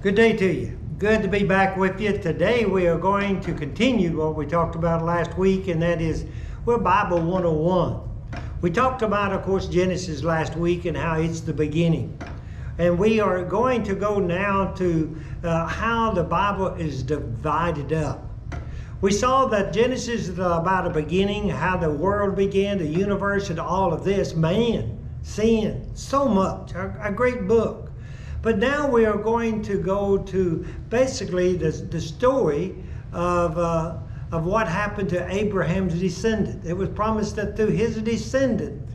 Good day to you. Good to be back with you. Today we are going to continue what we talked about last week, and that is we're Bible 101. We talked about, of course, Genesis last week and how it's the beginning. And we are going to go now to how the Bible is divided up. We saw that Genesis is about a beginning, how the world began, the universe, and all of this, man, sin, so much, a great book. But now we are going to go to basically the story of what happened to Abraham's descendant. It was promised that through his descendant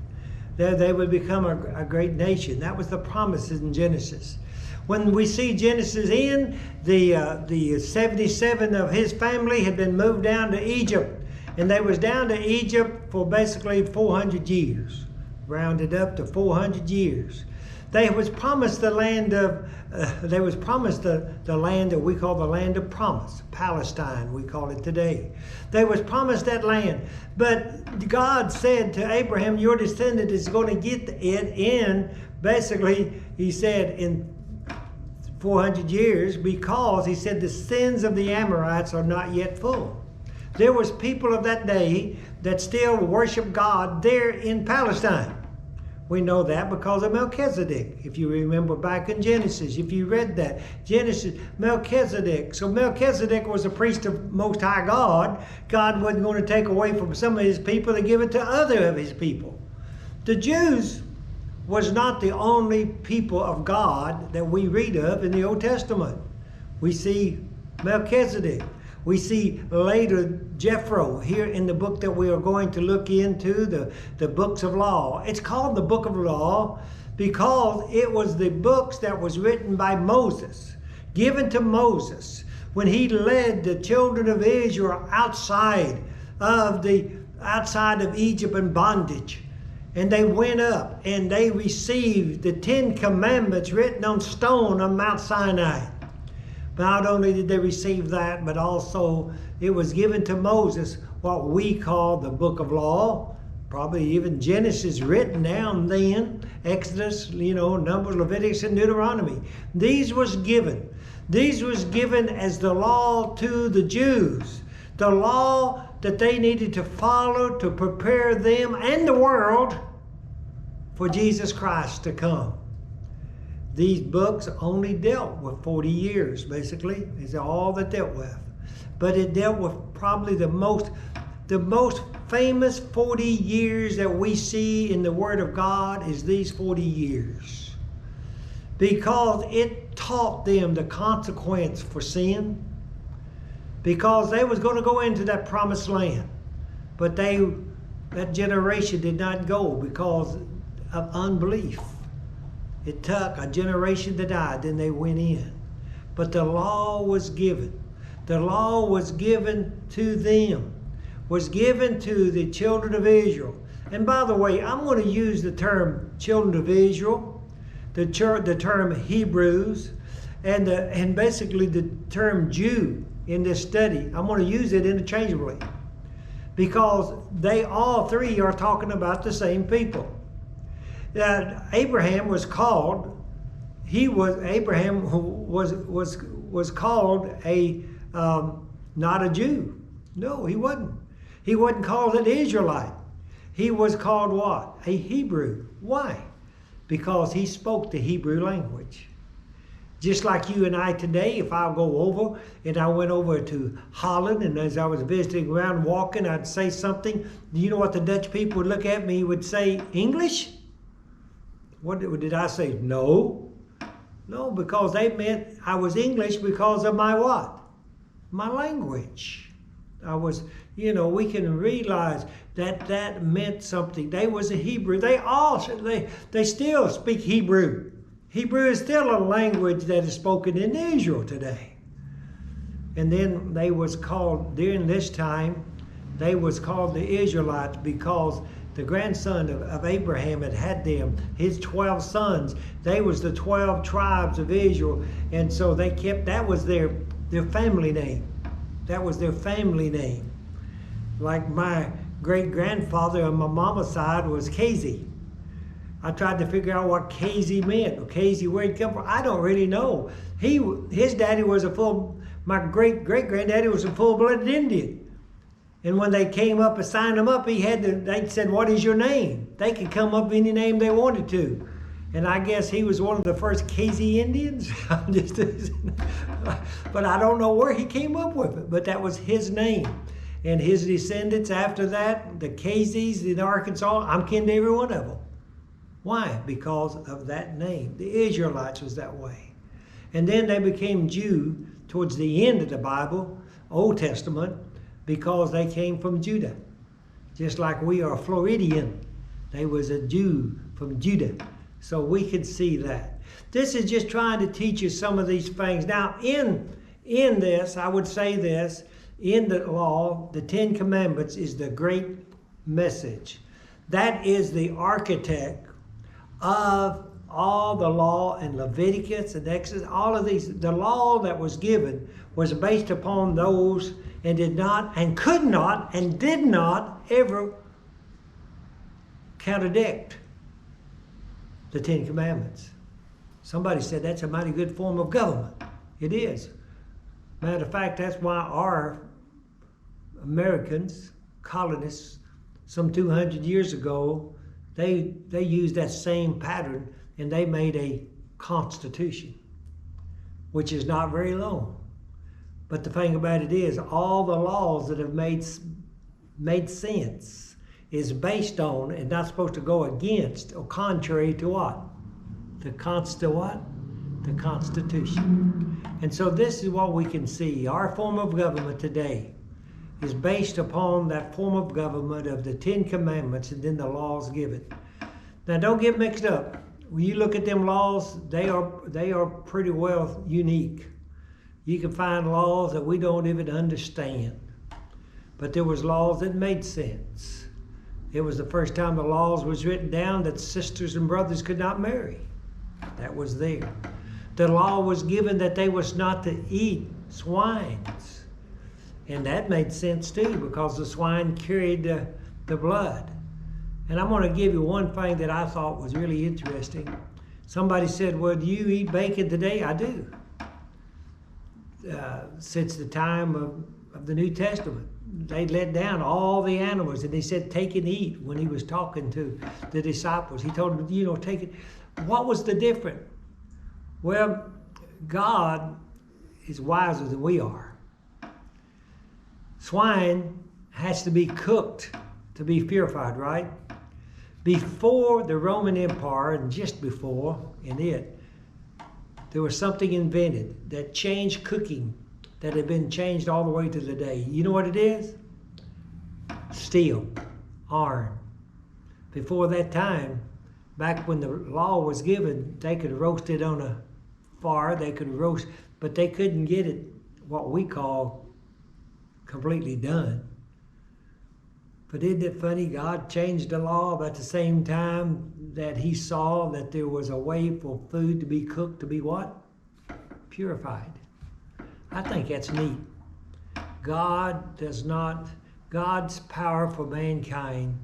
they would become a great nation. That was the promise in Genesis. When we see Genesis end, the 77 of his family had been moved down to Egypt. And they was down to Egypt for basically 400 years, rounded up to 400 years. They was promised the land of, the land that we call the land of promise, Palestine, we call it today. They was promised that land, but God said to Abraham, your descendant is going to get it in, basically, he said, in 400 years, because he said the sins of the Amorites are not yet full. There was people of that day that still worship God there in Palestine. We know that because of Melchizedek. If you remember back in Genesis, if you read that, Genesis, Melchizedek. So Melchizedek was a priest of Most High God. God wasn't going to take away from some of his people to give it to other of his people. The Jews was not the only people of God that we read of in the Old Testament. We see Melchizedek. We see later Jethro here in the book that we are going to look into, the books of law. It's called the book of law because it was the books that was written by Moses, given to Moses when he led the children of Israel outside of Egypt in bondage. And they went up and they received the 10 commandments written on stone on Mount Sinai. Not only did they receive that, but also it was given to Moses what we call the book of law, probably even Genesis written down then, Exodus, Numbers, Leviticus, and Deuteronomy. These was given as the law to the Jews, the law that they needed to follow to prepare them and the world for Jesus Christ to come. These books only dealt with 40 years, basically, is all that dealt with. But it dealt with probably the most famous 40 years that we see in the Word of God is these 40 years. Because it taught them the consequence for sin. Because they was going to go into that promised land. But that generation did not go because of unbelief. It took a generation to die, then they went in. But the law was given. The law was given to them, was given to the children of Israel. And by the way, I'm going to use the term children of Israel, the term Hebrews, and basically the term Jew in this study. I'm going to use it interchangeably because they all three are talking about the same people. That Abraham was called, Abraham was called not a Jew. No, he wasn't. He wasn't called an Israelite. He was called what? A Hebrew. Why? Because he spoke the Hebrew language. Just like you and I today, if I go over and I went over to Holland, and as I was visiting around walking, I'd say something. Do you know what the Dutch people would look at me? Would say, English? What did I say? No. No, because they meant I was English because of my what? My language. I was, we can realize that meant something. They was a Hebrew. They still speak Hebrew. Hebrew is still a language that is spoken in Israel today. And then they was called, during this time, they was called the Israelites because the grandson of Abraham had them, his 12 sons. They was the 12 tribes of Israel. And so they kept, that was their family name. That was their family name. Like my great-grandfather on my mama's side was Casey. I tried to figure out what Casey meant, or Casey, where he come from. I don't really know. His daddy was my great-great-granddaddy was a full-blooded Indian. And when they came up and signed him up, they said, what is your name? They could come up with any name they wanted to. And I guess he was one of the first Casey Indians. But I don't know where he came up with it, but that was his name. And his descendants after that, the Caseys in Arkansas, I'm kin to every one of them. Why? Because of that name. The Israelites was that way. And then they became Jew towards the end of the Bible, Old Testament, because they came from Judah. Just like we are Floridian. They was a Jew from Judah. So we can see that. This is just trying to teach you some of these things. Now, in this, I would say this, in the law, the Ten Commandments is the great message. That is the architect of all the law and Leviticus and Exodus, all of these. The law that was given was based upon those and did not and could not and did not ever contradict the Ten Commandments. Somebody said that's a mighty good form of government. It is. Matter of fact, that's why our Americans, colonists, some 200 years ago, they used that same pattern and they made a constitution, which is not very long. But the thing about it is, all the laws that have made sense is based on and not supposed to go against or contrary to what? The Constitution. And so this is what we can see. Our form of government today is based upon that form of government of the Ten Commandments and then the laws given. Now don't get mixed up. When you look at them laws, they are pretty well unique. You can find laws that we don't even understand. But there was laws that made sense. It was the first time the laws was written down that sisters and brothers could not marry. That was there. The law was given that they was not to eat swines. And that made sense too, because the swine carried the blood. And I'm going to give you one thing that I thought was really interesting. Somebody said, well, do you eat bacon today? I do. Since the time of the New Testament, they let down all the animals and they said, take and eat. When he was talking to the disciples, he told them, take it. What was the difference? Well, God is wiser than we are. Swine has to be cooked to be purified, right? Before the Roman Empire, and just before in it, there was something invented that changed cooking that had been changed all the way to the day. You know what it is? Steel, iron. Before that time, back when the law was given, they could roast it on a fire, they could roast, but they couldn't get it, what we call, completely done. But isn't it funny? God changed the law about the same time that he saw that there was a way for food to be cooked to be what? Purified. I think that's neat. God's power for mankind,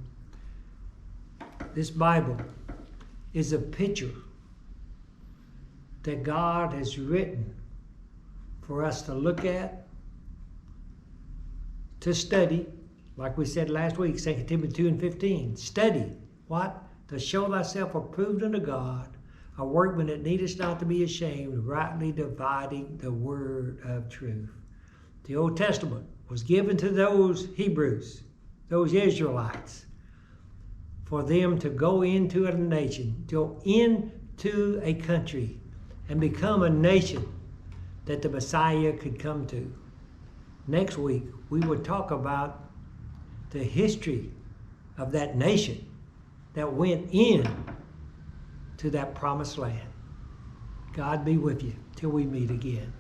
this Bible, is a picture that God has written for us to look at, to study, like we said last week, 2 Timothy 2:15. Study, what? To show thyself approved unto God, a workman that needest not to be ashamed, rightly dividing the word of truth. The Old Testament was given to those Hebrews, those Israelites, for them to go into a nation, go into a country, and become a nation that the Messiah could come to. Next week, we will talk about the history of that nation that went in to that promised land. God be with you till we meet again.